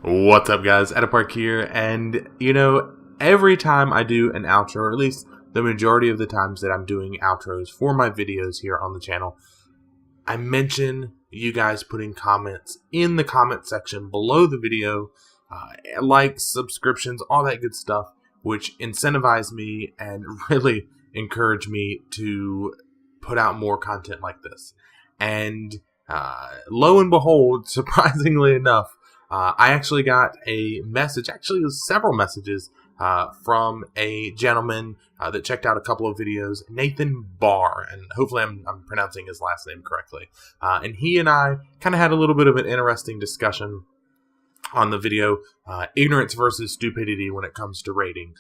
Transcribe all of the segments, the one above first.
What's up, guys? Edipark here, and every time I do an outro, or at least the majority of the times that I'm doing outros for my videos here on the channel, I mention you guys putting comments in the comment section below the video, likes, subscriptions, all that good stuff, which incentivize me and really encourage me to put out more content like this. And lo and behold, surprisingly enough, I actually got a message, actually it was several messages, from a gentleman that checked out a couple of videos, Nathan Barr, and hopefully I'm pronouncing his last name correctly. And he and I kind of had a little bit of an interesting discussion on the video, ignorance versus stupidity when it comes to rating,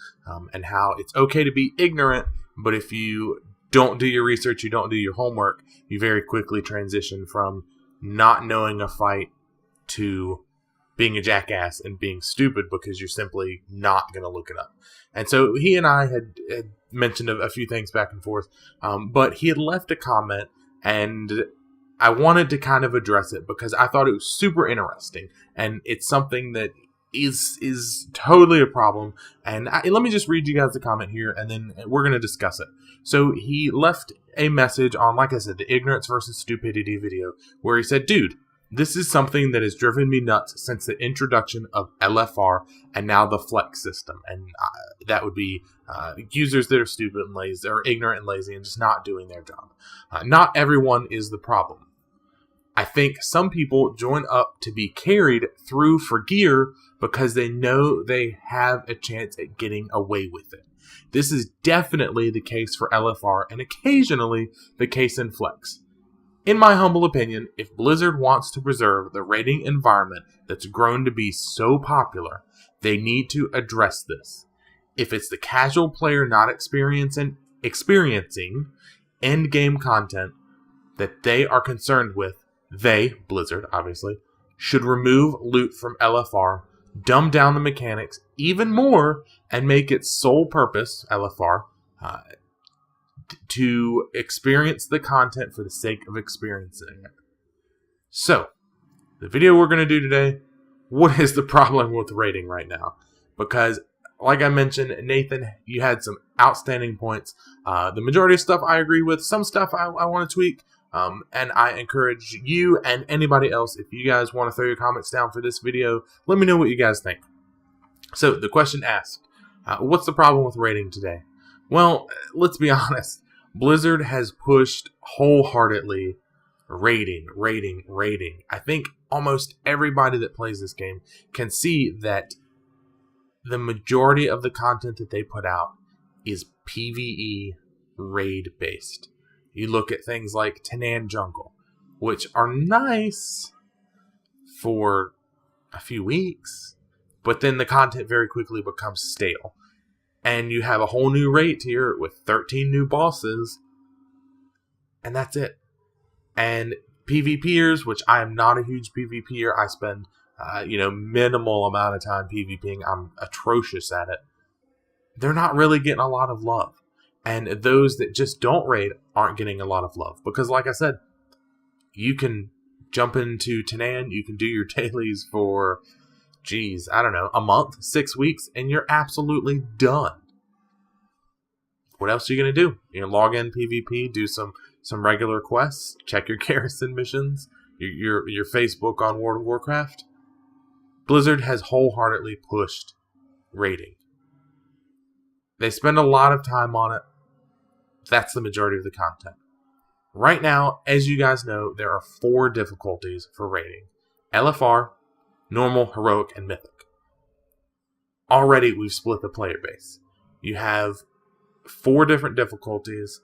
and how it's okay to be ignorant, but if you don't do your research, you don't do your homework, you very quickly transition from not knowing a fight to being a jackass and being stupid because you're simply not going to look it up. And so he and I had mentioned a few things back and forth, but he had left a comment, and I wanted to kind of address it because I thought it was super interesting, and it's something that is totally a problem. And let me just read you guys the comment here, and then we're going to discuss it. So he left a message on, like I said, the ignorance versus stupidity video, where he said, "Dude, this is something that has driven me nuts since the introduction of LFR and now the Flex system." And that would be users that are stupid and lazy, or ignorant and lazy, and just not doing their job. Not everyone is the problem. I think some people join up to be carried through for gear because they know they have a chance at getting away with it. This is definitely the case for LFR and occasionally the case in Flex. In my humble opinion, if Blizzard wants to preserve the raiding environment that's grown to be so popular, they need to address this. If it's the casual player not experiencing end-game content that they are concerned with, they, Blizzard obviously, should remove loot from LFR, dumb down the mechanics even more, and make its sole purpose, LFR, to experience the content for the sake of experiencing it. So, the video we're going to do today, what is the problem with rating right now? Because, like I mentioned, Nathan, you had some outstanding points. The majority of stuff I agree with. Some stuff I want to tweak. And I encourage you and anybody else, if you guys want to throw your comments down for this video, let me know what you guys think. So, the question asked, what's the problem with rating today? Well, let's be honest. Blizzard has pushed wholeheartedly rating. I think almost everybody that plays this game can see that the majority of the content that they put out is PvE raid based. You look at things like Tanaan Jungle, which are nice for a few weeks, but then the content very quickly becomes stale. And you have a whole new raid tier with 13 new bosses, and that's it. And PvPers, which I am not a huge PvPer, I spend minimal amount of time PvPing. I'm atrocious at it. They're not really getting a lot of love. And those that just don't raid aren't getting a lot of love. Because like I said, you can jump into Tanaan, you can do your dailies for, a month, 6 weeks, and you're absolutely done. What else are you going to do? You're going to log in PvP, do some regular quests, check your garrison missions, your Facebook on World of Warcraft. Blizzard has wholeheartedly pushed raiding. They spend a lot of time on it. That's the majority of the content. Right now, as you guys know, there are 4 difficulties for raiding. LFR, Normal, Heroic, and Mythic. Already, we've split the player base. You have 4 different difficulties,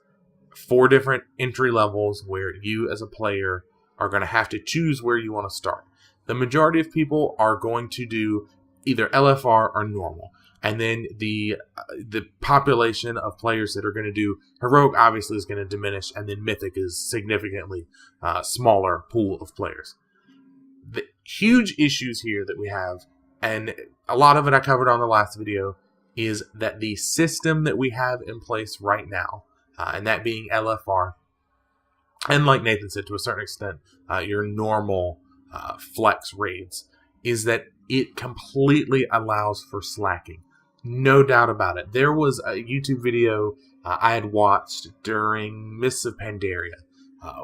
4 different entry levels where you as a player are going to have to choose where you want to start. The majority of people are going to do either LFR or Normal. And then the population of players that are going to do Heroic obviously is going to diminish, and then Mythic is significantly smaller pool of players. The huge issues here that we have, and a lot of it I covered on the last video, is that the system that we have in place right now, and that being LFR, and like Nathan said, to a certain extent, your normal Flex raids, is that it completely allows for slacking. No doubt about it. There was a YouTube video I had watched during Mists of Pandaria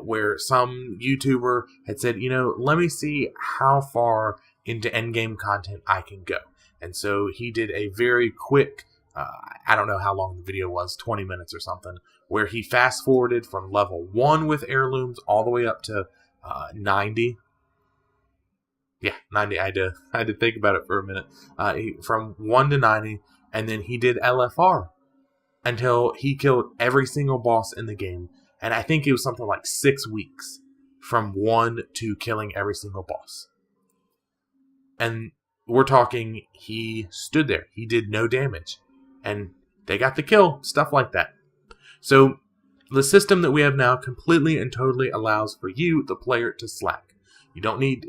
where some YouTuber had said, let me see how far into endgame content I can go. And so he did a very quick, I don't know how long the video was, 20 minutes or something, where he fast forwarded from level 1 with heirlooms all the way up to 90. Yeah, 90. I had to think about it for a minute. From 1 to 90, and then he did LFR until he killed every single boss in the game. And I think it was something like 6 weeks from 1 to killing every single boss. And we're talking, he stood there. He did no damage. And they got the kill. Stuff like that. So the system that we have now completely and totally allows for you, the player, to slack. You don't need,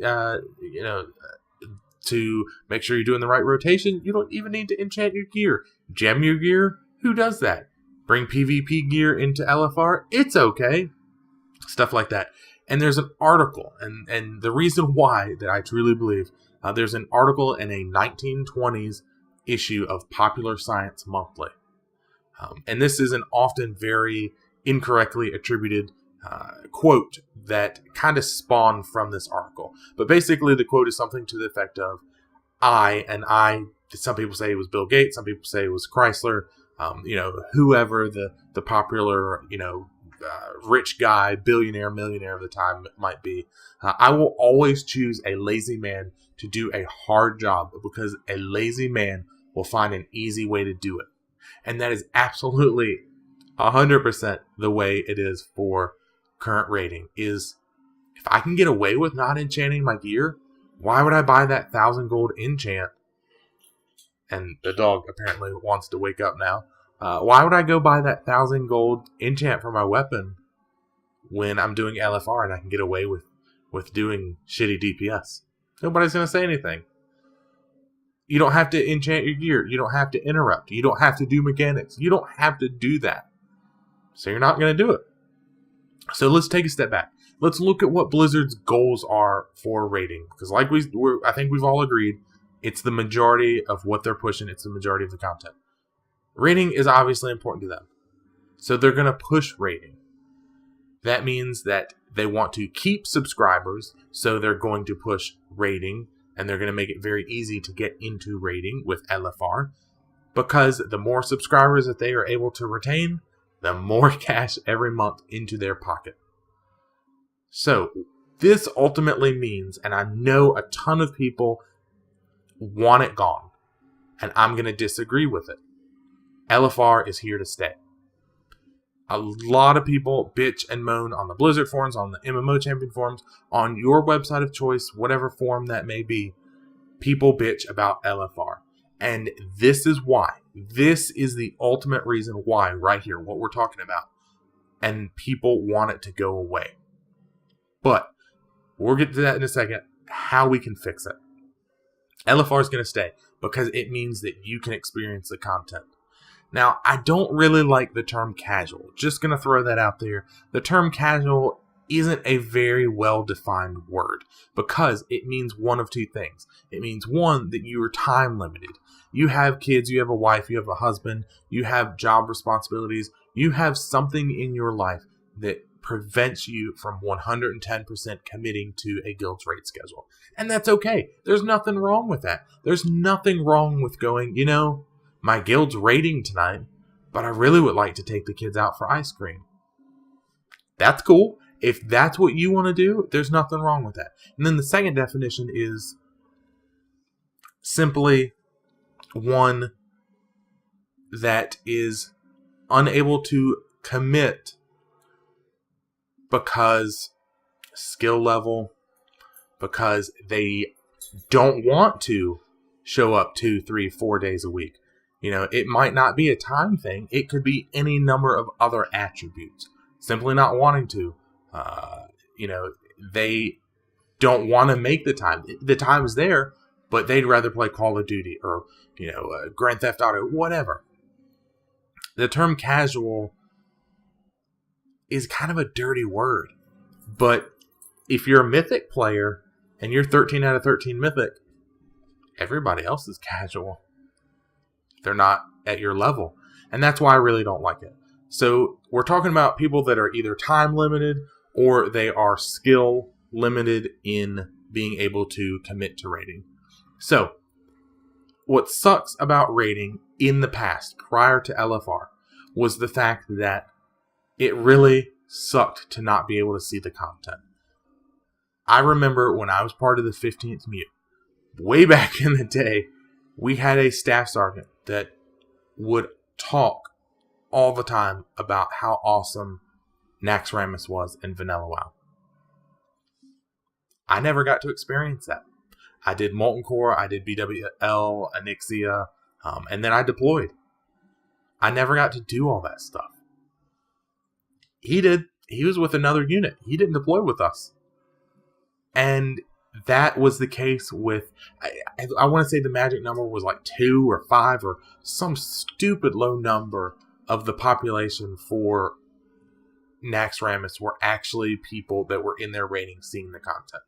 to make sure you're doing the right rotation. You don't even need to enchant your gear. Gem your gear? Who does that? Bring PvP gear into LFR? It's okay. Stuff like that. And there's an article, and the reason why that I truly believe, there's an article in a 1920s issue of Popular Science Monthly. And this is an often very incorrectly attributed quote that kind of spawned from this article. But basically the quote is something to the effect of, some people say it was Bill Gates, some people say it was Chrysler, whoever the popular, rich guy, billionaire, millionaire of the time might be. I will always choose a lazy man to do a hard job, because a lazy man will find an easy way to do it. And that is absolutely 100% the way it is for current rating. Is if I can get away with not enchanting my gear, why would I buy that 1,000 gold enchant? And the dog apparently wants to wake up now. Why would I go buy that 1,000 gold enchant for my weapon when I'm doing LFR and I can get away with doing shitty DPS? Nobody's going to say anything. You don't have to enchant your gear. You don't have to interrupt. You don't have to do mechanics. You don't have to do that. So you're not going to do it. So let's take a step back. Let's look at what Blizzard's goals are for rating. Because I think we've all agreed, it's the majority of what they're pushing. It's the majority of the content. Rating is obviously important to them. So they're going to push rating. That means that they want to keep subscribers, so they're going to push rating, and they're going to make it very easy to get into rating with LFR, because the more subscribers that they are able to retain, the more cash every month into their pocket. So this ultimately means, and I know a ton of people want it gone, and I'm going to disagree with it, LFR is here to stay. A lot of people bitch and moan on the Blizzard forums, on the MMO Champion forums, on your website of choice, whatever forum that may be. People bitch about LFR. And this is why. This is the ultimate reason why, right here, what we're talking about. And people want it to go away. But we'll get to that in a second, how we can fix it. LFR is going to stay because it means that you can experience the content. Now, I don't really like the term casual. Just going to throw that out there. The term casual isn't a very well-defined word, because it means one of two things. It means, one, that you are time limited. You have kids, you have a wife, you have a husband, you have job responsibilities, you have something in your life that prevents you from 110% committing to a guild's raid schedule. And that's okay. There's nothing wrong with that. There's nothing wrong with going, my guild's raiding tonight, but I really would like to take the kids out for ice cream. That's cool. If that's what you want to do, there's nothing wrong with that. And then the second definition is simply one that is unable to commit because skill level, because they don't want to show up 2, 3, 4 days a week. It might not be a time thing. It could be any number of other attributes. Simply not wanting to. They don't want to make the time. The time is there, but they'd rather play Call of Duty or, Grand Theft Auto, whatever. The term casual is kind of a dirty word. But if you're a Mythic player and you're 13 out of 13 Mythic, everybody else is casual. They're not at your level. And that's why I really don't like it. So we're talking about people that are either time limited or they are skill limited in being able to commit to raiding. So what sucks about raiding in the past, prior to LFR, was the fact that it really sucked to not be able to see the content. I remember when I was part of the 15th Mute, way back in the day, we had a staff sergeant that would talk all the time about how awesome Naxxramas was in Vanilla WoW. I never got to experience that. I did Molten Core, I did BWL, Onyxia, and then I deployed. I never got to do all that stuff. He did. He was with another unit. He didn't deploy with us. And that was the case with, I want to say the magic number was like 2 or 5 or some stupid low number of the population for Naxxramas were actually people that were in their rating seeing the content.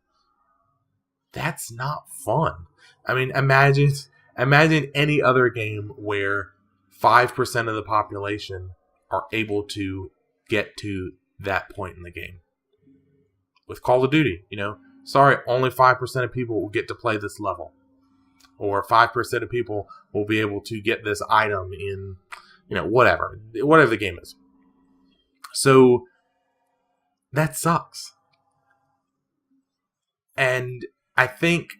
That's not fun. I mean, imagine any other game where 5% of the population are able to get to that point in the game. With Call of Duty, sorry, only 5% of people will get to play this level. Or 5% of people will be able to get this item in, whatever the game is. So, that sucks. And I think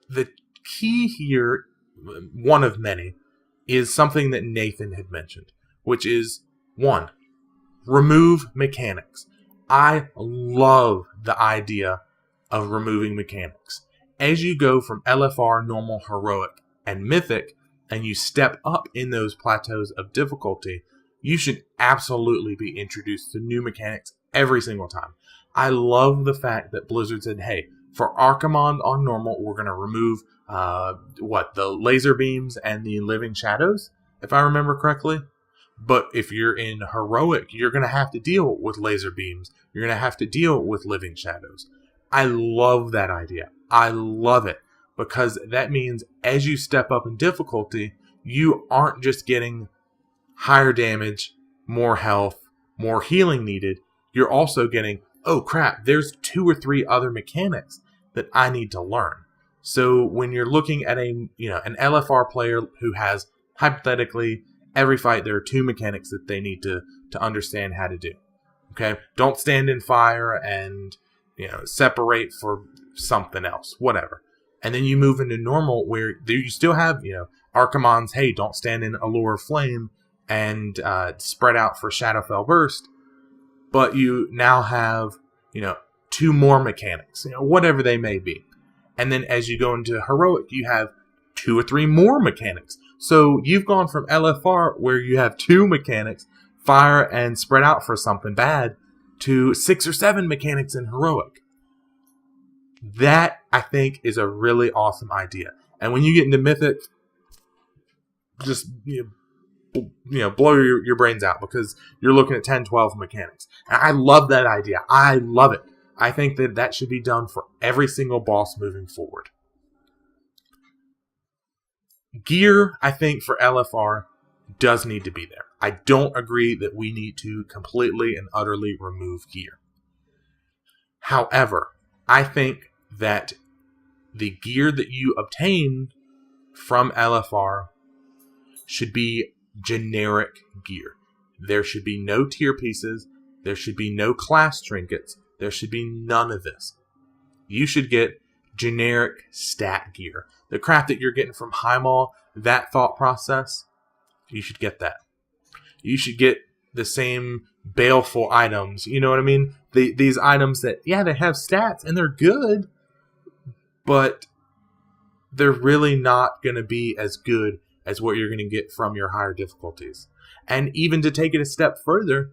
the key here, one of many, is something that Nathan had mentioned, which is, 1, remove mechanics. I love the idea of removing mechanics. As you go from LFR, normal, heroic, and mythic, and you step up in those plateaus of difficulty, you should absolutely be introduced to new mechanics every single time. I love the fact that Blizzard said, hey, for Archimonde on normal, we're going to remove, the laser beams and the living shadows, if I remember correctly. But if you're in heroic, you're going to have to deal with laser beams. You're going to have to deal with living shadows. I love that idea. I love it. Because that means as you step up in difficulty, you aren't just getting higher damage, more health, more healing needed. You're also getting, oh crap, there's 2 or 3 other mechanics that I need to learn. So when you're looking at an LFR player who has, hypothetically, every fight there are 2 mechanics that they need to understand how to do. Okay? Don't stand in fire and, separate for something else. Whatever. And then you move into normal where you still have, Archimonde's, hey, don't stand in Allure of Flame and spread out for Shadowfell Burst. But you now have, 2 more mechanics, whatever they may be. And then as you go into Heroic, you have 2 or 3 more mechanics. So you've gone from LFR, where you have 2 mechanics, fire and spread out for something bad, to 6 or 7 mechanics in Heroic. That, I think, is a really awesome idea. And when you get into Mythic, just, blow your brains out, because you're looking at 10, 12 mechanics. And I love that idea. I love it. I think that should be done for every single boss moving forward. Gear, I think, for LFR does need to be there. I don't agree that we need to completely and utterly remove gear. However, I think that the gear that you obtain from LFR should be generic gear. There should be no tier pieces. There should be no class trinkets. There should be none of this. You should get generic stat gear. The crap that you're getting from Highmaul, that thought process, you should get that. You should get the same baleful items. You know what I mean? These items that, yeah, they have stats and they're good, but they're really not going to be as good as what you're going to get from your higher difficulties. And even to take it a step further,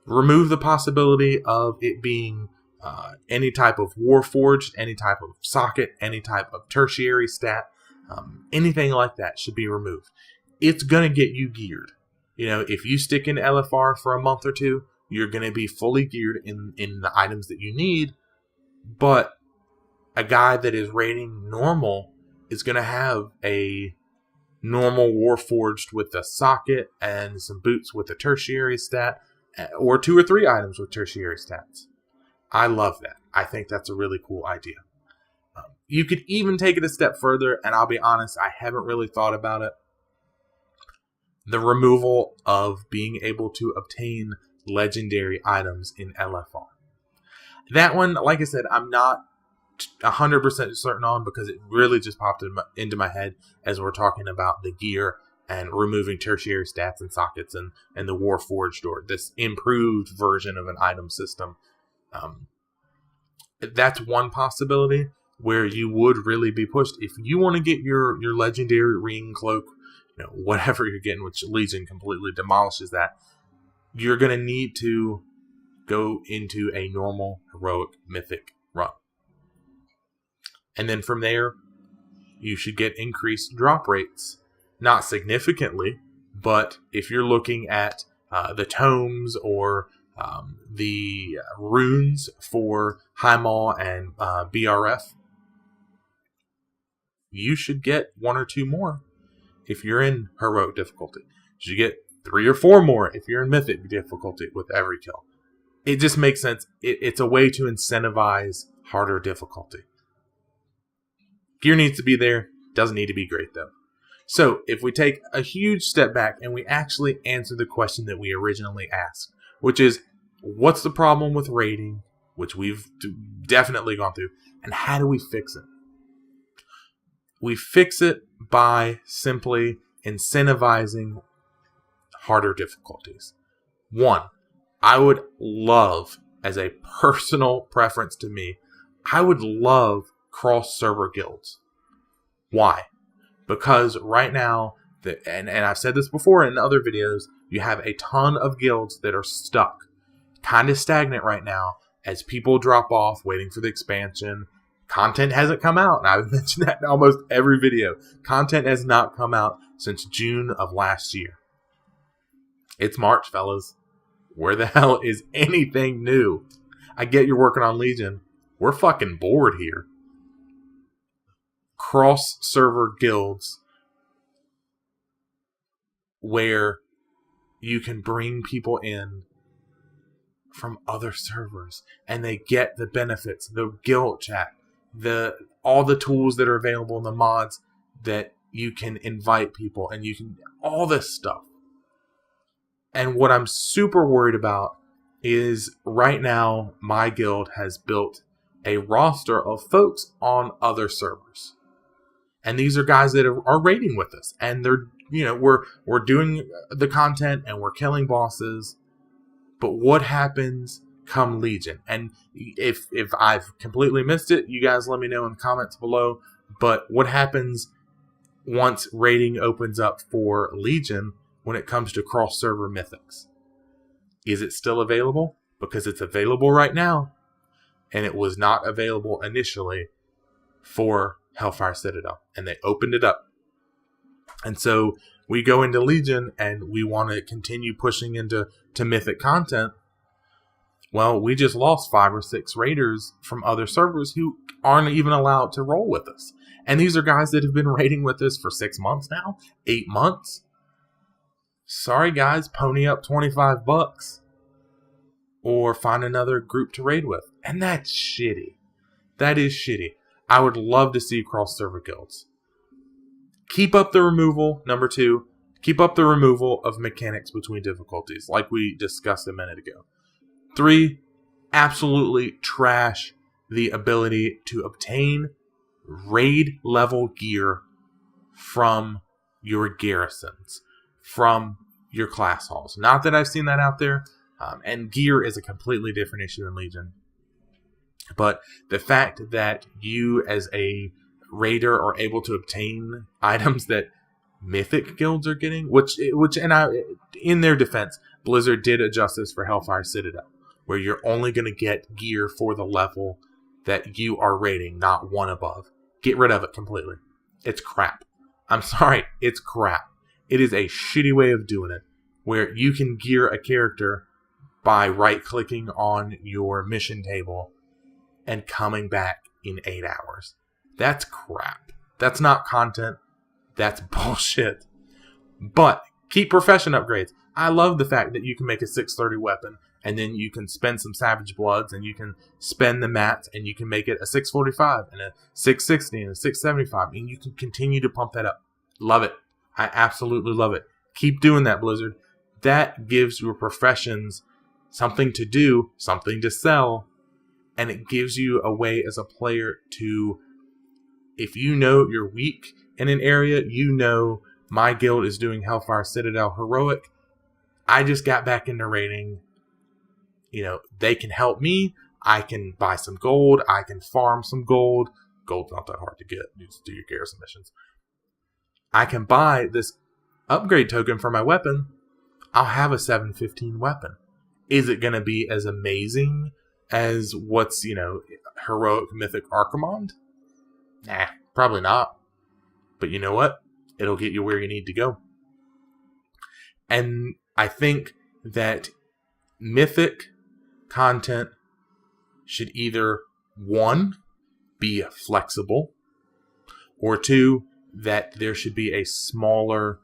remove the possibility of it being any type of Warforged, any type of socket, any type of tertiary stat, anything like that should be removed. It's going to get you geared. If you stick in LFR for a month or 2, you're going to be fully geared in the items that you need. But a guy that is rating normal is going to have a normal Warforged with a socket and some boots with a tertiary stat, or 2 or 3 items with tertiary stats. I love that. I think that's a really cool idea. You could even take it a step further, and I'll be honest, I haven't really thought about it. The removal of being able to obtain legendary items in LFR. That one, like I said, I'm not 100% certain on, because it really just popped into my head as we're talking about the gear and removing tertiary stats and sockets and the Warforged, or this improved version of an item system. That's one possibility where you would really be pushed. If you want to get your legendary ring, cloak, whatever you're getting, which Legion completely demolishes that, you're going to need to go into a normal, heroic, mythic run. And then from there, you should get increased drop rates. Not significantly, but if you're looking at the tomes or the runes for Highmaul and BRF, you should get 1 or 2 more if you're in heroic difficulty. You should get 3 or 4 more if you're in mythic difficulty with every kill. It just makes sense. It's a way to incentivize harder difficulty. Gear needs to be there. Doesn't need to be great, though. So, if we take a huge step back and we actually answer the question that we originally asked, which is, what's the problem with raiding, which we've definitely gone through, and how do we fix it? We fix it by simply incentivizing harder difficulties. 1, I would love, as a personal preference to me, I would love cross-server guilds. Why? Because right now, and I've said this before in other videos, you have a ton of guilds that are stuck, kind of stagnant right now, as people drop off waiting for the expansion. Content hasn't come out, and I've mentioned that in almost every video. Content has not come out since June of last year. It's March, fellas. Where the hell is anything new? I get you're working on Legion. We're fucking bored here. Cross-server guilds where you can bring people in from other servers and they get the benefits, the guild chat, all the tools that are available in the mods that you can invite people, and you can all this stuff. And what I'm super worried about is right now my guild has built a roster of folks on other servers. And these are guys that are raiding with us, and they're, we're doing the content and we're killing bosses. But what happens come Legion? And if I've completely missed it, you guys let me know in the comments below. But what happens once raiding opens up for Legion when it comes to cross-server mythics? Is it still available? Because it's available right now, and it was not available initially for Hellfire Citadel, and they opened it up. And so we go into Legion and we want to continue pushing into mythic content. Well, we just lost 5 or 6 raiders from other servers who aren't even allowed to roll with us. And these are guys that have been raiding with us for 6 months now, 8 months. Sorry guys, pony up $25 or find another group to raid with. And that's shitty. That is shitty. I would love to see cross-server guilds. Keep up the removal, number 2. Keep up the removal of mechanics between difficulties, like we discussed a minute ago. 3, absolutely trash the ability to obtain raid-level gear from your garrisons, from your class halls. Not that I've seen that out there, and gear is a completely different issue in Legion. But the fact that you as a raider are able to obtain items that mythic guilds are getting, which in their defense, Blizzard did adjust this for Hellfire Citadel, where you're only going to get gear for the level that you are raiding, not one above. Get rid of it completely. It's crap. I'm sorry, it's crap. It is a shitty way of doing it, where you can gear a character by right-clicking on your mission table and coming back in 8 hours. That's crap. That's not content. That's bullshit. But keep profession upgrades. I love the fact that you can make a 630 weapon, and then you can spend some Savage Bloods, and you can spend the mats, and you can make it a 645, and a 660, and a 675, and you can continue to pump that up. Love it. I absolutely love it. Keep doing that, Blizzard. That gives your professions something to do, something to sell, and it gives you a way as a player to, if you know you're weak in an area, you know my guild is doing Hellfire Citadel Heroic. I just got back into raiding. You know, they can help me. I can buy some gold. I can farm some gold. Gold's not that hard to get. You just do your garrison missions. I can buy this upgrade token for my weapon. I'll have a 715 weapon. Is it going to be as amazing as what's, Heroic Mythic Archimonde? Nah, probably not. But you know what? It'll get you where you need to go. And I think that Mythic content should either, 1, be flexible, or 2, that there should be a smaller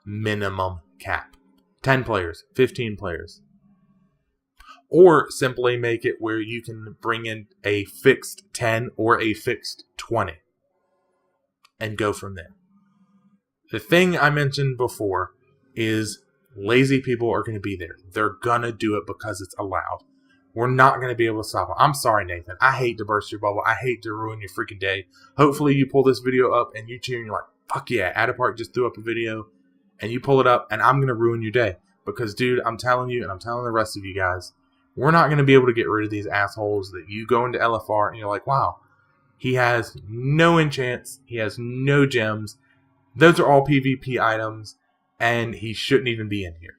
minimum cap. 10 players, 15 players. Or simply make it where you can bring in a fixed 10 or a fixed 20 and go from there. The thing I mentioned before is lazy people are going to be there. They're going to do it because it's allowed. We're not going to be able to stop them. I'm sorry, Nathan. I hate to burst your bubble. I hate to ruin your freaking day. Hopefully you pull this video up and you cheer and you're like, fuck yeah, Adapark just threw up a video, and you pull it up and I'm going to ruin your day. Because, dude, I'm telling you, and I'm telling the rest of you guys, we're not going to be able to get rid of these assholes that you go into LFR and you're like, wow, he has no enchants, he has no gems, those are all PvP items, and he shouldn't even be in here.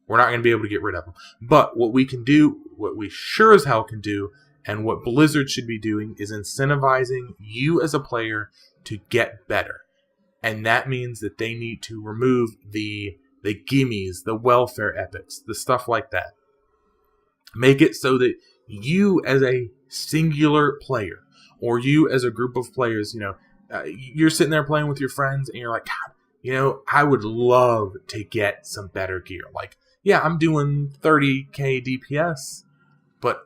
We're not going to be able to get rid of them. But what we can do, what we sure as hell can do, and what Blizzard should be doing, is incentivizing you as a player to get better. And that means that they need to remove the gimmies, the welfare epics, the stuff like that. Make it so that you as a singular player, or you as a group of players, you're sitting there playing with your friends and you're like, God, I would love to get some better gear. Like, yeah, I'm doing 30k DPS, but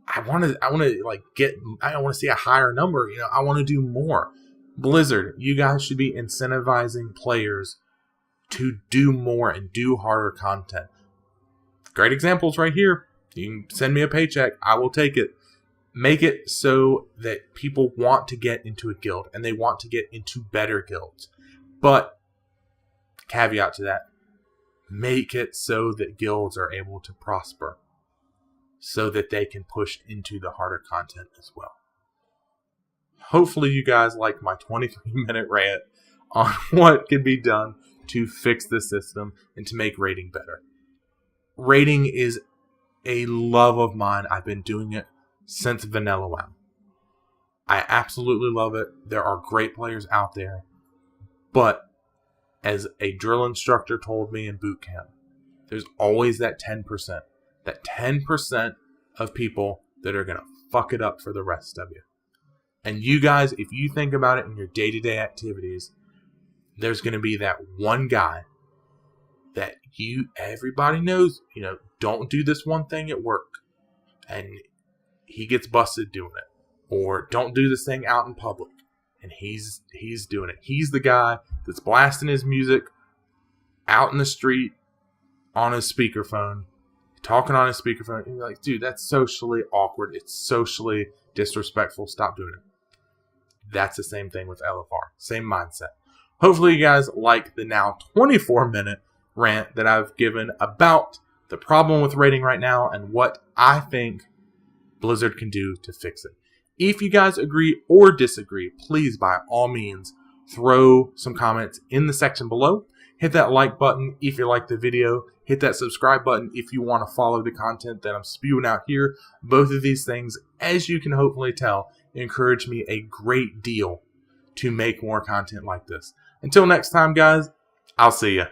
I want to see a higher number. I want to do more. Blizzard, you guys should be incentivizing players to do more and do harder content. Great examples right here. You can send me a paycheck. I will take it. Make it so that people want to get into a guild and they want to get into better guilds. But, caveat to that, make it so that guilds are able to prosper so that they can push into the harder content as well. Hopefully you guys like my 23-minute rant on what can be done to fix this system and to make raiding better. Raiding is a love of mine. I've been doing it since Vanilla WoW. I absolutely love it. There are great players out there. But as a drill instructor told me in boot camp, there's always that 10%. That 10% of people that are going to fuck it up for the rest of you. And you guys, if you think about it in your day-to-day activities, there's going to be that one guy that everybody knows, don't do this one thing at work. And he gets busted doing it. Or don't do this thing out in public. And he's doing it. He's the guy that's blasting his music out in the street on his speakerphone, talking on his speakerphone. And you're like, dude, that's socially awkward. It's socially disrespectful. Stop doing it. That's the same thing with LFR. Same mindset. Hopefully you guys like the now 24-minute rant that I've given about the problem with raiding right now and what I think Blizzard can do to fix it. If you guys agree or disagree, please, by all means, throw some comments in the section below. Hit that like button if you like the video. Hit that subscribe button if you want to follow the content that I'm spewing out here. Both of these things, as you can hopefully tell, encourage me a great deal to make more content like this. Until next time, guys, I'll see ya.